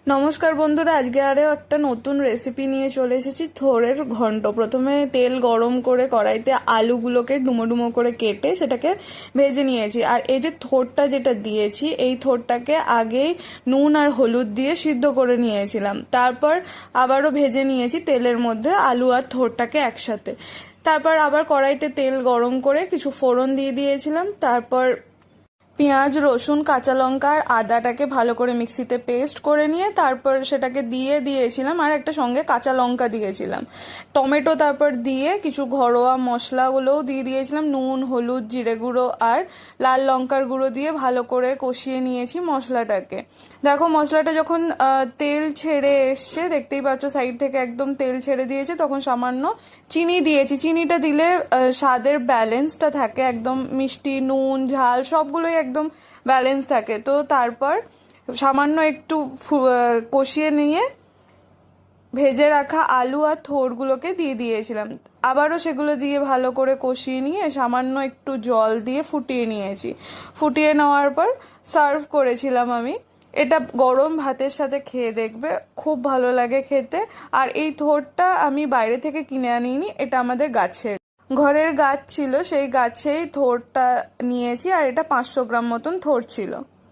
নমস্কার বন্ধুরা, আজকে আরও একটা নতুন রেসিপি নিয়ে চলে এসেছি, থোড়ের ঘন্ট। প্রথমে তেল গরম করে কড়াইতে আলুগুলোকে ডুমো ডুমো করে কেটে সেটাকে ভেজে নিয়েছি। আর এই যে থোড়টা যেটা দিয়েছি, এই থোড়টাকে আগেই নুন আর হলুদ দিয়ে সিদ্ধ করে নিয়েছিলাম। তারপর আবারও ভেজে নিয়েছি তেলের মধ্যে আলু আর থোড়টাকে একসাথে। তারপর আবার কড়াইতে তেল গরম করে কিছু ফোড়ন দিয়ে দিয়েছিলাম। তারপর পেঁয়াজ, রসুন, কাঁচা লঙ্কা আর আদাটাকে ভালো করে মিক্সিতে পেস্ট করে নিয়ে তারপর সেটাকে দিয়ে দিয়েছিলাম, আর একটা সঙ্গে কাঁচা লঙ্কা দিয়েছিলাম, টমেটো তারপর দিয়ে কিছু ঘরোয়া মশলাগুলোও দিয়ে দিয়েছিলাম, নুন, হলুদ, জিরে গুঁড়ো আর লাল লঙ্কার গুঁড়ো দিয়ে ভালো করে কষিয়ে নিয়েছি মশলাটাকে। দেখো মশলাটা যখন তেল ছেড়ে এসছে, দেখতেই পাচ্ছ সাইড থেকে একদম তেল ছেড়ে দিয়েছে, তখন সামান্য চিনি দিয়েছি। চিনিটা দিলে স্বাদের ব্যালেন্সটা থাকে, একদম মিষ্টি, নুন, ঝাল সবগুলোই একদম ব্যালেন্স থাকে। তো তারপর সামান্য একটু কষিয়ে নিয়ে ভেজে রাখা আলু আর থোড়গুলোকে দিয়ে দিয়েছিলাম। আবারও সেগুলো দিয়ে ভালো করে কষিয়ে নিয়ে সামান্য একটু জল দিয়ে ফুটিয়ে নিয়েছি। ফুটিয়ে নেওয়ার পর সার্ভ করেছিলাম আমি। এটা গরম ভাতের সাথে খেয়ে দেখবে, খুব ভালো লাগে খেতে। আর এই থোড়টা আমি বাইরে থেকে কিনে আনিনি, এটা আমাদের গাছের, ঘরের গাছ ছিল, সেই গাছেই থোড়টা নিয়েছি। আর এটা 500 গ্রাম মতন থোড় ছিল।